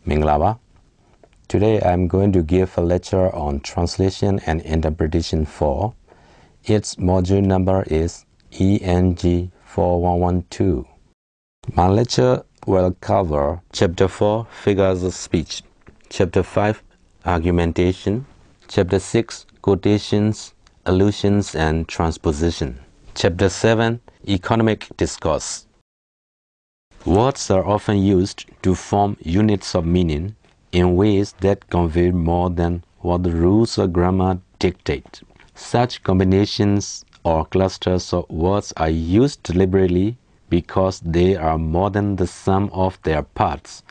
Minglava. Today I'm going to give a lecture on Translation and Interpretation 4. Its module number is Eng-4112. My lecture will cover Chapter 4, Figures of Speech, Chapter 5, Argumentation, Chapter 6, Quotations, Allusions and Transposition, Chapter 7, Economic Discourse. Words are often used to form units of meaning in ways that convey more than what the rules of grammar dictate. Such combinations or clusters of words are used deliberately because they are more than the sum of their parts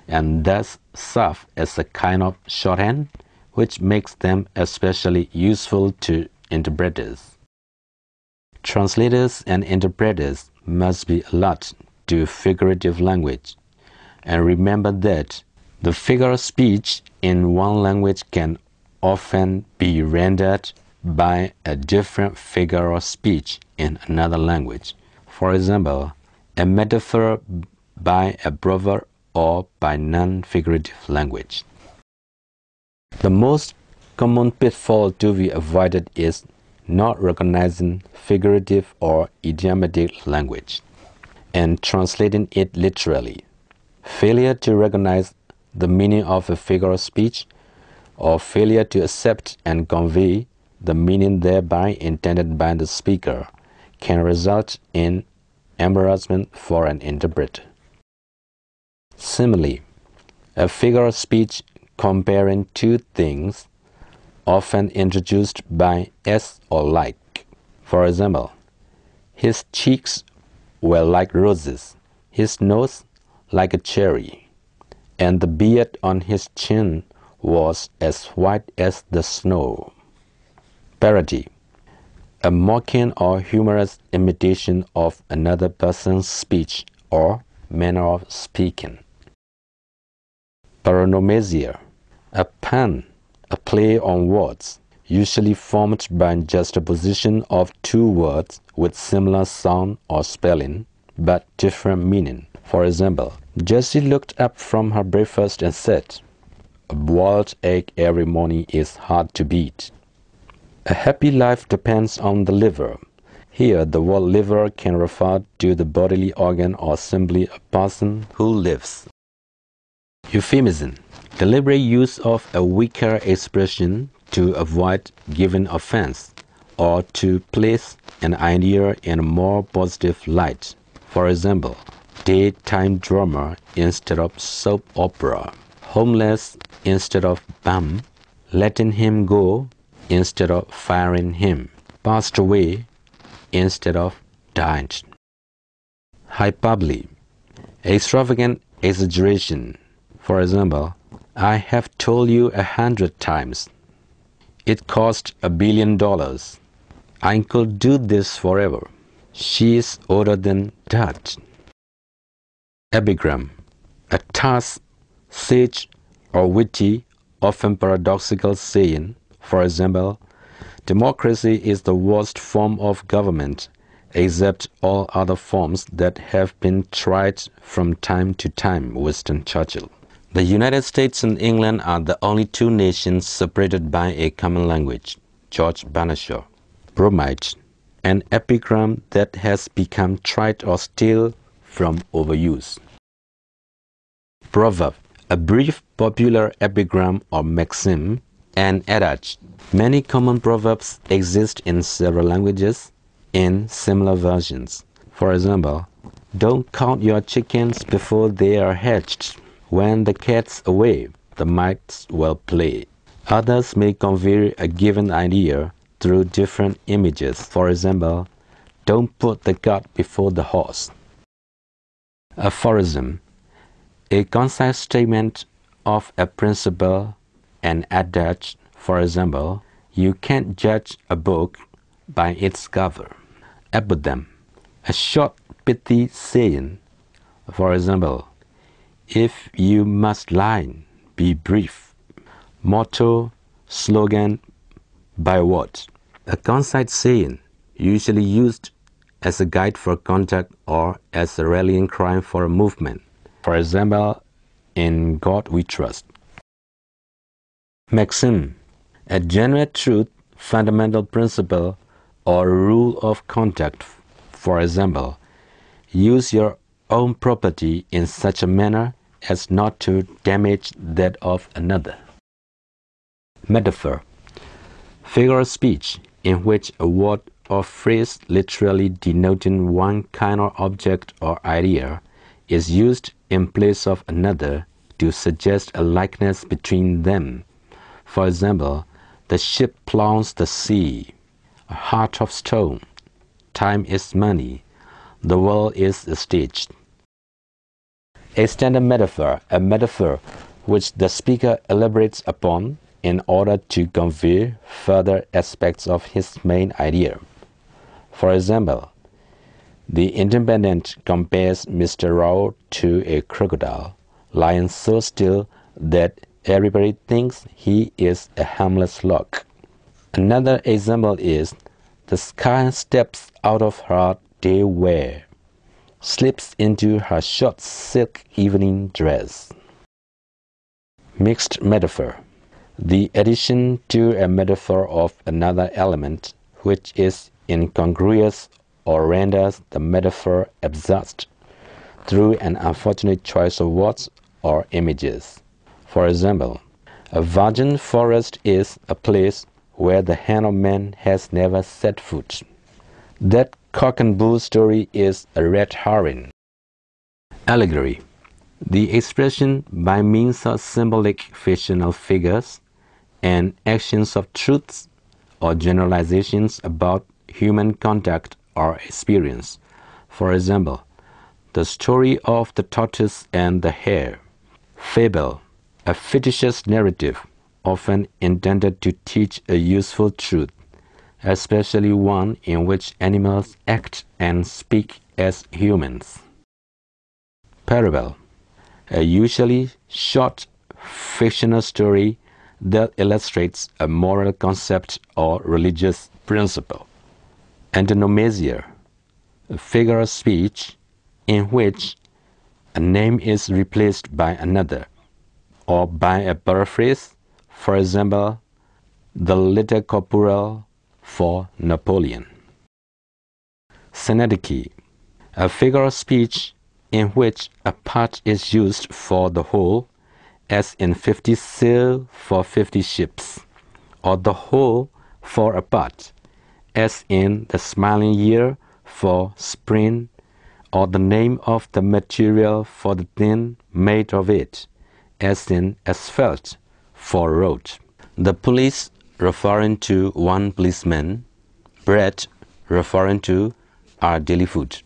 and thus serve as a kind of shorthand, which makes them especially useful to interpreters. Translators and interpreters must be alert to figurative language, and remember that the figure of speech in one language can often be rendered by a different figure of speech in another language. For example, a metaphor by a proverb or by non-figurative language. The most common pitfall to be avoided is not recognizing figurative or idiomatic language and translating it literally. Failure to recognize the meaning of a figure of speech or failure to accept and convey the meaning thereby intended by the speaker can result in embarrassment for an interpreter. Similarly, a figure of speech comparing two things often introduced by as or like. For example, his cheeks were like roses, his nose like a cherry, and the beard on his chin was as white as the snow. Parody: a mocking or humorous imitation of another person's speech or manner of speaking. Paronomasia: a pun, a play on words, usually formed by juxtaposition of two words with similar sound or spelling, but different meaning. For example, Jessie looked up from her breakfast and said, "A boiled egg every morning is hard to beat." A happy life depends on the liver. Here, the word liver can refer to the bodily organ or simply a person who lives. Euphemism: deliberate use of a weaker expression to avoid giving offense or to place an idea in a more positive light. For example, daytime drama instead of soap opera, homeless instead of bum, letting him go instead of firing him, passed away instead of died. Hyperbole: extravagant exaggeration. For example, I have told you 100 times. It cost $1 billion. I could do this forever. She is older than that. Epigram: a terse, sage, or witty, often paradoxical saying. For example, democracy is the worst form of government, except all other forms that have been tried from time to time. Winston Churchill. The United States and England are the only two nations separated by a common language. George Banashaw. Bromide: an epigram that has become trite or stale from overuse. Proverb: a brief, popular epigram or maxim, an adage. Many common proverbs exist in several languages in similar versions. For example, don't count your chickens before they are hatched. When the cat's away, the mice will play. Others may convey a given idea through different images. For example, don't put the cart before the horse. Aphorism: a concise statement of a principle, an adage. For example, you can't judge a book by its cover. Apothegm: a short, pithy saying. For example, if you must lie, be brief. Motto, slogan, byword: a concise saying, usually used as a guide for conduct or as a rallying cry for a movement. For example, In God we trust. Maxim, a general truth, fundamental principle, or rule of conduct. For example, use your own property in such a manner as not to damage that of another. Metaphor, figure of speech in which a word or phrase literally denoting one kind of object or idea is used in place of another to suggest a likeness between them. For example, the ship plows the sea, a heart of stone, time is money, the world is a stage. A standard metaphor, a metaphor which the speaker elaborates upon in order to convey further aspects of his main idea. For example, the Independent compares Mr. Rao to a crocodile, lying so still that everybody thinks he is a harmless log. Another example is, the sky steps out of her day wear, slips into her short silk evening dress. Mixed metaphor, the addition to a metaphor of another element which is incongruous or renders the metaphor absurd through an unfortunate choice of words or images. For example, a virgin forest is a place where the hand of man has never set foot. That cock and bull story is a red herring. Allegory, the expression by means of symbolic fictional figures and actions of truths or generalizations about human conduct or experience. For example, the story of the tortoise and the hare. Fable, a fictitious narrative often intended to teach a useful truth, especially one in which animals act and speak as humans. Parable, a usually short fictional story that illustrates a moral concept or religious principle. Antonomasia, a figure of speech in which a name is replaced by another or by a paraphrase. For example, the little corporal for Napoleon. Synecdoche, a figure of speech in which a part is used for the whole, as in 50 sail for 50 ships, or the whole for a part, as in the smiling year for spring, or the name of the material for the tin made of it, as in asphalt for road. The police referring to one policeman, bread referring to our daily food.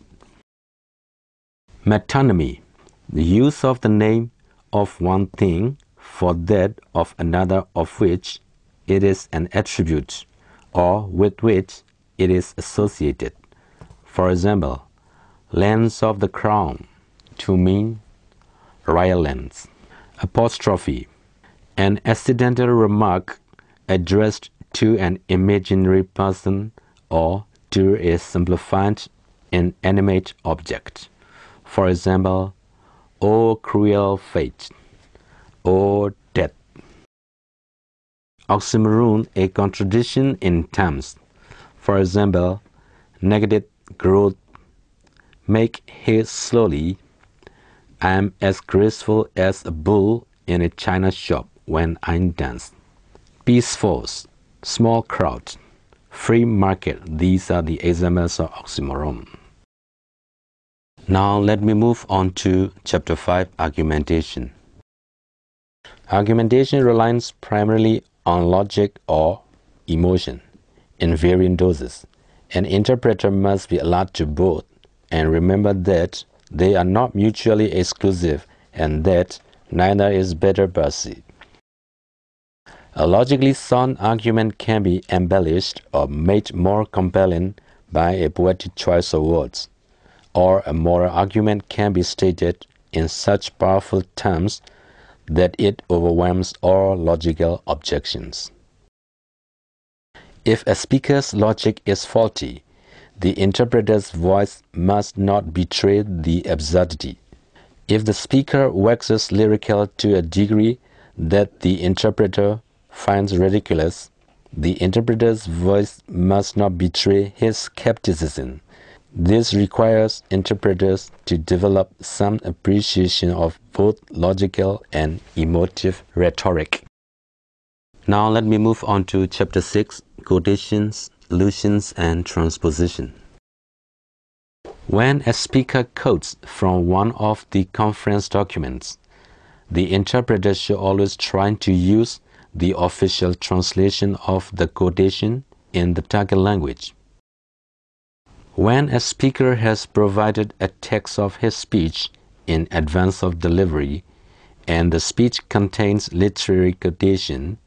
Metonymy, the use of the name of one thing for that of another of which it is an attribute or with which it is associated. For example, lands of the crown to mean royal lands. Apostrophe, an accidental remark addressed to an imaginary person or to a simplified inanimate object. For example, "O cruel fate," "O death." Oxymoron, a contradiction in terms. For example, negative growth, make haste slowly, I am as graceful as a bull in a china shop when I dance. Peace force, small crowd, free market, these are the examples of oxymoron. Now let me move on to Chapter 5, Argumentation. Argumentation relies primarily on logic or emotion in varying doses. An interpreter must be allowed to both and remember that they are not mutually exclusive and that neither is better per se. A logically sound argument can be embellished or made more compelling by a poetic choice of words, or a moral argument can be stated in such powerful terms that it overwhelms all logical objections. If a speaker's logic is faulty, the interpreter's voice must not betray the absurdity. If the speaker waxes lyrical to a degree that the interpreter finds ridiculous, the interpreter's voice must not betray his skepticism. This requires interpreters to develop some appreciation of both logical and emotive rhetoric. Now let me move on to Chapter 6, Quotations, Allusions, and Transposition. When a speaker quotes from one of the conference documents, the interpreter should always try to use the official translation of the quotation in the target language. When a speaker has provided a text of his speech in advance of delivery and the speech contains literary quotation,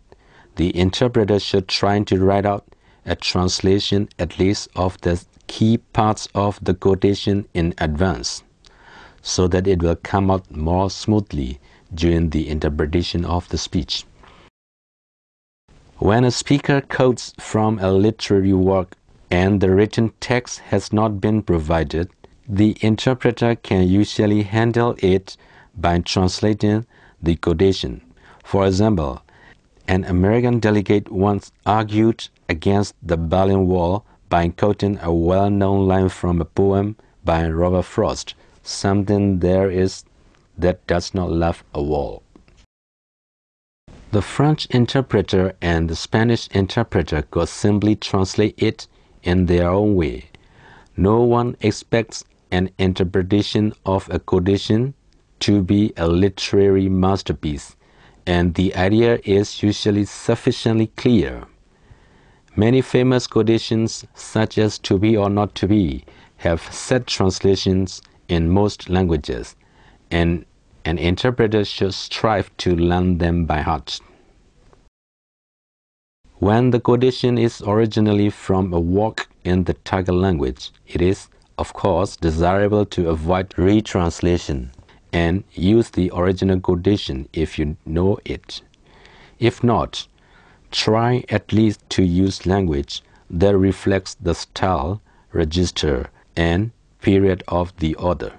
the interpreter should try to write out a translation at least of the key parts of the quotation in advance, so that it will come out more smoothly during the interpretation of the speech. When a speaker quotes from a literary work and the written text has not been provided, the interpreter can usually handle it by translating the quotation. For example, an American delegate once argued against the Berlin Wall by quoting a well-known line from a poem by Robert Frost, "Something there is that does not love a wall." The French interpreter and the Spanish interpreter could simply translate it in their own way. No one expects an interpretation of a quotation to be a literary masterpiece, and the idea is usually sufficiently clear. Many famous quotations, such as "to be or not to be," have set translations in most languages, and an interpreter should strive to learn them by heart. When the quotation is originally from a work in the target language, it is, of course, desirable to avoid retranslation and use the original quotation if you know it. If not, try at least to use language that reflects the style, register, and period of the author.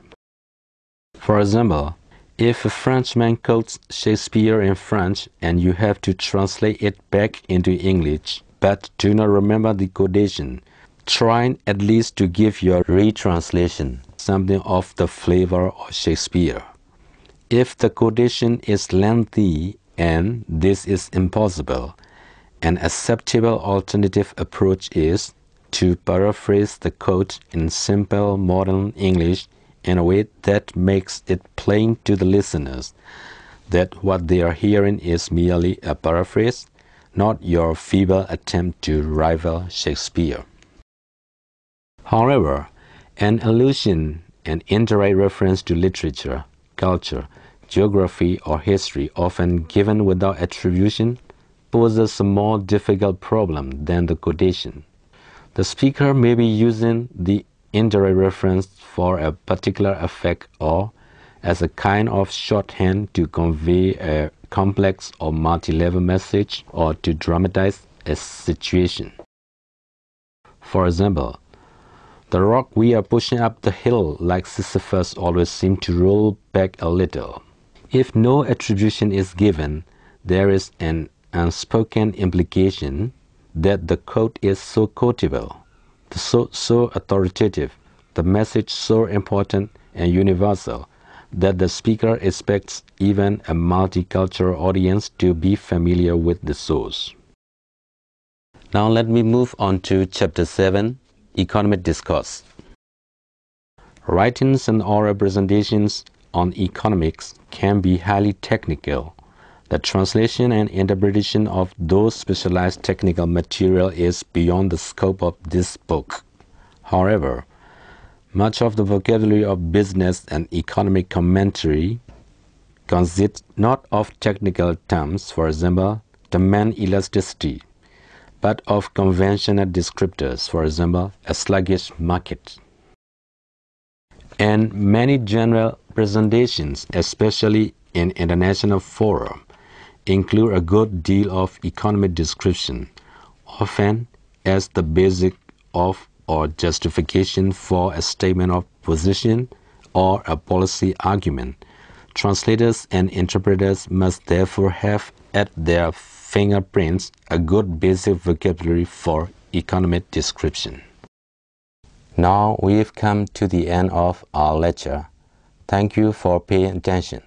For example, if a Frenchman quotes Shakespeare in French and you have to translate it back into English, but do not remember the quotation, try at least to give your retranslation something of the flavor of Shakespeare. If the quotation is lengthy and this is impossible, an acceptable alternative approach is to paraphrase the quote in simple modern English in a way that makes it plain to the listeners that what they are hearing is merely a paraphrase, not your feeble attempt to rival Shakespeare. However, an allusion, an indirect reference to literature, culture, geography, or history, often given without attribution, poses a more difficult problem than the quotation. The speaker may be using the indirect reference for a particular effect or as a kind of shorthand to convey a complex or multi-level message or to dramatize a situation. For example, "The rock we are pushing up the hill like Sisyphus always seems to roll back a little." If no attribution is given, there is an unspoken implication that the quote is so quotable, so authoritative, the message so important and universal, that the speaker expects even a multicultural audience to be familiar with the source. Now let me move on to Chapter 7, Economic Discourse. Writings and oral presentations on economics can be highly technical. The translation and interpretation of those specialized technical material is beyond the scope of this book. However, much of the vocabulary of business and economic commentary consists not of technical terms, for example, demand elasticity, but of conventional descriptors, for example, a sluggish market. And many general presentations, especially in international fora, include a good deal of economic description, often as the basis of or justification for a statement of position or a policy argument, Translators and interpreters must therefore have at their fingerprints a good basic vocabulary for economic description. Now we've come to the end of our lecture. Thank you for paying attention.